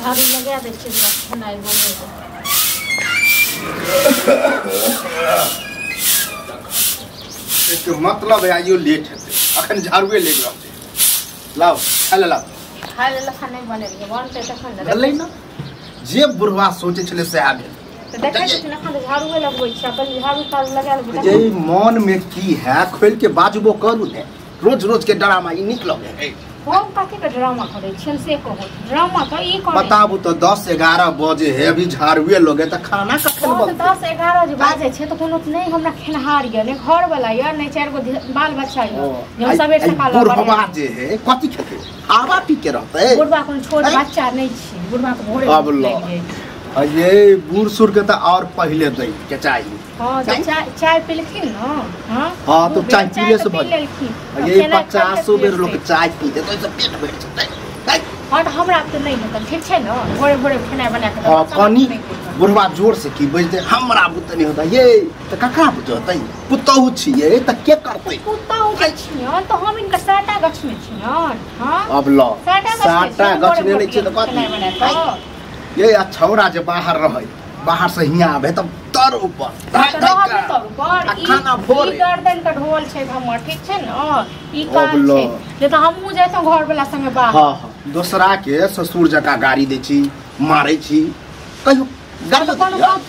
झाड़ू लगा दे छी बनाई बने इसके मतलब है आइयो लेट हेते अखन झाड़ूए लेग रहते लाओ खाले लाओ खाले लखा नहीं बने रे बनते तखन भले ना जे बुढ़वा सोचे छले से आबे तो देखै छी ना खाली झाड़ूए लगबै छी अपन झाड़ू तार लगा ले जे मन में की है खोल के बाजबो करू ने रोज रोज के ड्रामा ई निक लगे है हम काके के ड्रामा करे छिन से कहो ड्रामा तो ई करे बताबू तो 10-11 बजे है अभी झाड़ूए लोगे त खाना कखन बनते 10-11 जे बाजे छै तो कोनो नहीं हमरा खेनहार य ने घर वाला य ने चार गो बाल बच्चा य जो सबेर सकाल बुढ़वा जे है कथि खेते आवा पी के रहते बुढ़वा कोन छोट बच्चा नहीं छी बुढ़वा के भोरे अब लो ये बूढ़ सुर के तो और पहले दई के चाहिए हां चाय पीलखिन न हां तो चाय पीले से भर ये 50 बेर लोग चाय पी दे तो पेट भर जते हां तो हमरा तो नहीं मतलब ठीक छै न भोरे भोरे खाना बना के हां कनी बुढ़वा जोर से की बजते हमरा बुत नहीं होता ये तो ककरा बुझतै पुतहु छिए त के करतै पुतहु छियन तो हम इनका साटा गछ में छियन हां अब लो साटा गछ में नहीं छै तो कथि ये छौरा जे बाहर रहे बाहर से हिया आबे तब तर ऊपर खाना भोर ई गर्दन का ढोल छै हमर ठीक छै न ई काज छै जे त हमहु जैतो घर वाला संगे बाहर हां दूसरा के ससुर जका गाड़ी दै छी मारै छी कहियो गाड़ी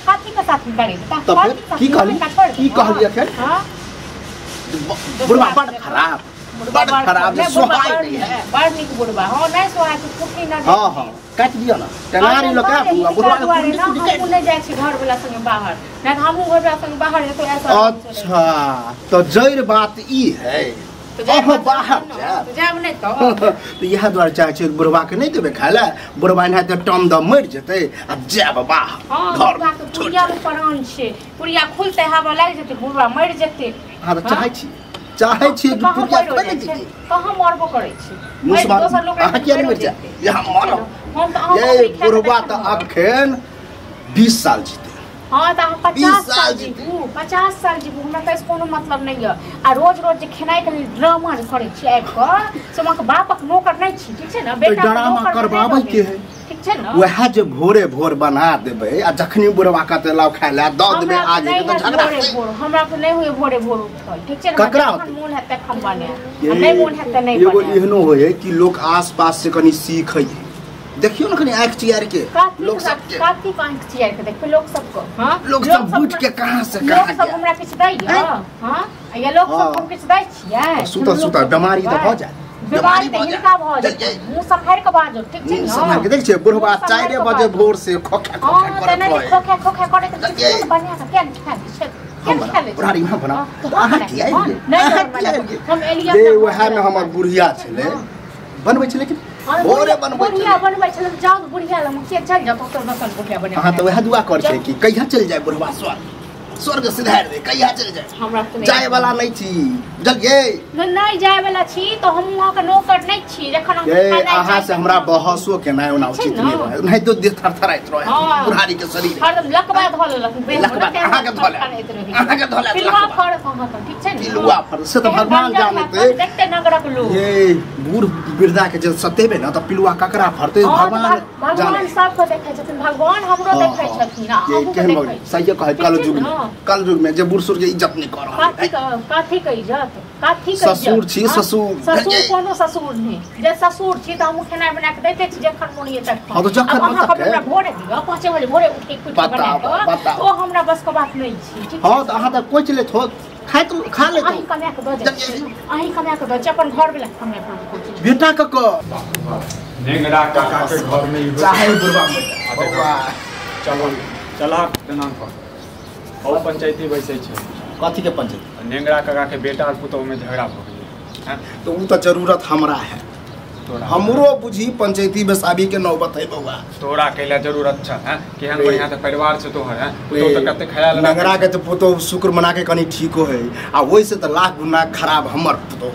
साथी के साथ गाड़ी त फिर की कहलिए फिर हां बुढ़वा बड़ खराब बड़ खराब सोहाय नहीं है बड़ निक बुढ़वा हां नहीं सोहाय के कुटी ना हां हां काट दियो ना टेनारी लगा बुढ़वा के ना हम नहीं जाय छी घर वाला संगे बाहर ना हमहु घर वाला संगे बाहर तो ऐसा अच्छा तो जैर बात ई है तो बाहर जाब नहीं तो यह द्वारा चाहे छै बुढ़वा के नहीं देबे खाले बुढ़वा नहीं तो टम द मर जते आ जाब बाहर घर पुरिया में प्राण छै पुरिया खुलते हवा लाग जते बुढ़वा मर जते हां तो चाहे छी पुरिया कर दे कहां मरबो करे छी दोसर लोग अहाँ किया नहीं मर जाए यहां मरो ये बुढ़वा तो अखन 20 साल जीते हां त हम 50 साल जीबू 50 साल जीबू हमरा त कोनो मतलब नहीं है आ रोज रोज जे खेनाई के ड्रामा करे छी आब के से हमर बापक नौकर नहीं छी ठीक छै न बेटा ड्रामा करबाबै के है ठीक छै न वह जे भोरे भोर बना देबे आ जखनी बुढ़वा कते लाव खाय ला द देबे आ जे तो झगड़ा हमरा तो नहीं होय भोरे भोर उठल ठीक छै न ककरा मन हेते हम बने नहीं मन हेते नहीं एगो एहनो होय कि लोग आस-पास से कनी सीखै देखियो न कनी आंख चियार के लोग सब के काती आंख चियार के देखो लोग सब को हां लोग सब बुझ के कहां से कहां लोग सब हमरा किछ दै हां ये लोग सब हम किछ दै छियै सुता बीमारी तो हो जाए बीमारी तो इनका भ जाए मुंह संभार के बाजो ठीक छै न संभार के देख छै बुढ़वा 4 बजे भोर से खोखा करत रहे खोखा करे त बढ़िया से केन खा छै बुढ़ारी में बना तो अहाँ किया हम एलिया ले वह में हमर बुढ़िया छले बनबै छै लेकिन भोरे बनबै छले जाओ बुढ़िया लम के चल जा डॉक्टर बसन बुढ़िया बने हां तो वह दुआ कर छै कि कहिया चल जाए बुढ़वा स्वर्ग सिधार दे कहिया चल जाए हमरा तो जाए वाला नहीं छी बुझलिए नहीं जाए वाला छी तो हम वहां के नौकर नहीं छी जखन हम खाना आहा से हमरा बहसो के नहीं होना उचित नहीं रहे नहीं तो देह थरथराइत रहे बुढ़ारी के शरीर हरदम लकबा धल लकबा अहाँ के धले पिलुआ फड़ कहां पर ठीक छै न पिलुआ फड़ से तो भगवान जानते देखते नगर के लोग ये बूढ़ वृद्धा के जब सतेबे ना तो पिलुआ ककरा फड़ते भगवान सब को देखै छथिन भगवान हमरो देखै छथिन ये केहन सही कहे कल युग में जब बुढ़ के इज्जत नहीं कर रहा काथी के इज्जत काथी के ससुर छी ससुर कोनो ससुर नहीं जे ससुर छी त हम खाना बना के देते छी जखन मोनिए तक हां तो जखन तक हमरा भोरे दियो 5 बजे भोरे उठ के कुछ बना के ओ हमरा बस के बात नहीं छी ठीक हां तो अहाँ त कोच ले थो खा ले तो अहीं कमा के दो अहीं कमा के दो अपन घर वाला कमा के बेटा का नेंगरा काका के घर में चाहे बुढ़वा में चलो चला दिनांक पर और पंचायती बैसे छै कथी के पंचायत नेंगरा काका के बेटा और पुतौ में झगड़ा भ गेलै तो उ तो जरूरत हमरा है हमरो बुझी पंचायती बेसाबी के नौबत है बउआ तोरा केला जरूरत छ हैं केहन बढ़िया त परिवार छ तोहर हैं पुतौ त कते ख्याल नेंगरा के तो पुतौ शुक्र मना के कनी ठीको है आ ओइ से त लाख गुना खराब हमर पुतौ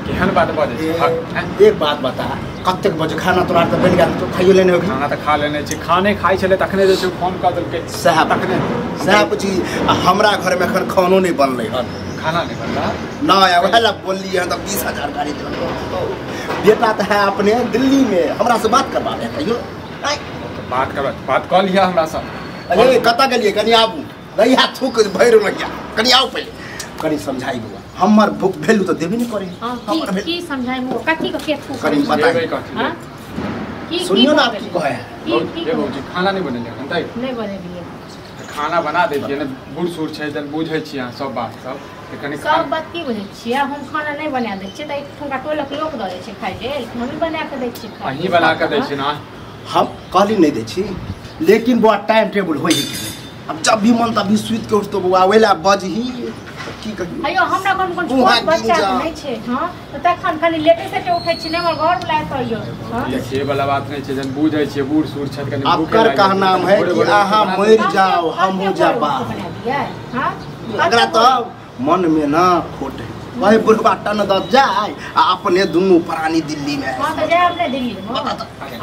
केहन बात बाजे एक बात बता कतेक बजे खाना तोरा त बन गेल तो खाइयो लेने हो खाना त खा लेने छी खाने खाइ छले तखने जे फोन क देलकै साहब तखने साहब जी हमरा घर में एखन खानो नहीं बनलै हन खाना नहीं बन रहा ना यार वह ला बोल लिए हैं तो 20,000 गाड़ी बेटा तो है अपने दिल्ली में हमरा से बात करवा दे कहियो बात कर लिया हमरा सब। अरे कता गेलिए कनी आबू रहिया थूक भैर रहिया कनी आओ पहले कनी समझाई बुआ हमर भूख भेलू तो देबे नहीं करे। हां की समझाई मो कथी के थूक कनी बता हां की सुनियो ना आप की कहे ये भौजी खाना नहीं बनेले हन तै नहीं बनेलिए खाना बना देतिए ने बूढ़ सूढ़ छै जन बुझै छी अहाँ सब बात सब कनी सब बात की बुझै छियै हम खाना नहीं बना दै छियै त एक ठुका टोलक लोक द दै छै खाइ लेल हम ही बना के दै छियै खाइ अहीं बना के दै छी ना हम कहली नहीं दै छी लेकिन बुआ टाइम टेबल होई अब जब भी मन तभी सुइत के उठतो बुआ वेला बजही की कहियो अयो हमरा कोन छोट बच्चा नहीं छै हां त तखन खाली लेटे से उठै छी ने हमर घर बुलाए त अइयो हां देखिए वाला बात नहीं छै जन बुझै छियै बूढ़ सूढ़ छै कनी आपकर का नाम है कि आहा मर जाओ हम हो जाबा हां अगला तो मन में ना खोट है वही बुढ़वा टन द जाए आ अपने दुनु प्राणी दिल्ली में हां त जाए अपने दिल्ली में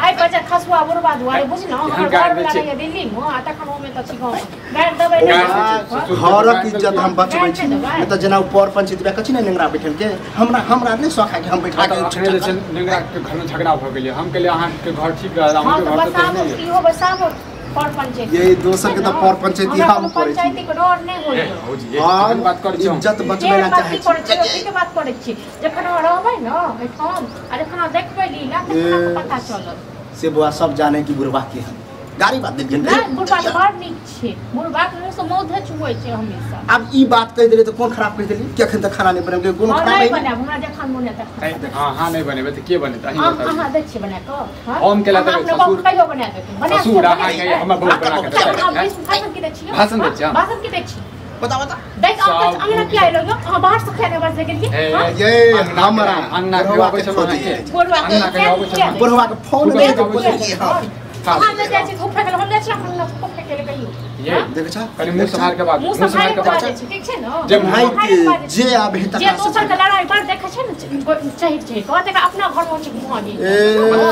आई बच्चा खसुआ बुढ़वा दुआरे बुझ न हमर घर बुला के दिल्ली में आ तखन ओमे त छिगौ गाड़ दबै घरक इज्जत हम बचबै छी नहीं तो जना ऊपर पंचायत में कछि नहीं नेंगरा बैठल के हमरा नहीं शौक है कि हम बैठा के अखने जे नेंगरा के घर में झगड़ा भ गेलै हम के लिए अहाँ के घर ठीक रह हम के घर तो नहीं की हो बसाबो पर पंचायत ये दोसर के तो पर पंचायती हम करे छी पंचायती के डर नहीं होय भौजी एक बात कर छी इज्जत बचबैला चाहे छी के बात करे छी जखन रहबै न एठम आ जखन देखबै लीला तखन पता चलत से बुआ सब जाने की बुढ़वा के हम गाड़ी बात देलिए नहीं बुढ़वा तो बड़ नीक छै बुढ़वा के मुंह से मौध चुबै छै हमेशा अब ई बात कह देले तो कौन खराब कह देली कि अखन तक खाना नहीं बने कौन खराब नहीं है बना हमरा जखन मोन तखन हां नहीं बनेबे त के बने त अहीं बताउ हां दै छी बना के हम केला देबै ससुर कहियो बना देबै बना ससुर हमर बहुत बना के भाषण की दै छी भाषण दै छी भाषण की दै छी बता देख आप अंगना क्या आइलो यो हां बाहर से खाने बस लेके ये हमरा अन्ना के वापस में अन्ना के वापस में बुढ़वा के फोन दे के बोले कि हां हां दे जाइ छी खूब फेकल हम जाइ छी हम खूब फेकल कहियो ये देख छ कनी मुंह संभाल के बात मुंह संभाल के बात ठीक छै न जब भाई के जे आबे त जे दोसर के लड़ाई पर देखे छै न चाहिए छै कहते कि अपना घर में छै मुहानी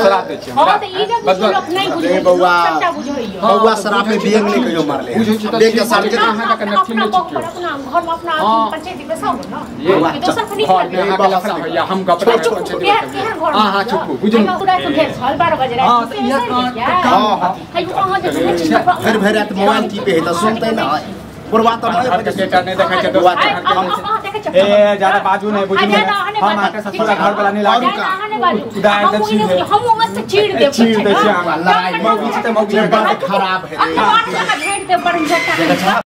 शराब दे छी हां त ई जे लोग नहीं बुझै बौआ सबटा बुझैयो बौआ शराब में बेग नहीं कहियो मारले बुझै छी त के साल के अहाँ का नथी में अपना घर में अपना पंचायती में सब न ये दोसर के नहीं ये बाला सा भैया हम कपड़ा के पंचायती हां हां चुप बुझो पूरा तो घेर छल 12 बजे रात फिर भर रात मोबाइल की पे है तो सुनते ना बुढ़वा तो नहीं बेटा नहीं देखै छै दोस्त ए ज्यादा बाजू नहीं बुझू हम आके ससुर घर वाला नहीं लागी उदाहरण दे छी हम मस्त चीड़ दे छी हम लड़ाई मौगी से मौगी बात खराब है बात का घेर दे पर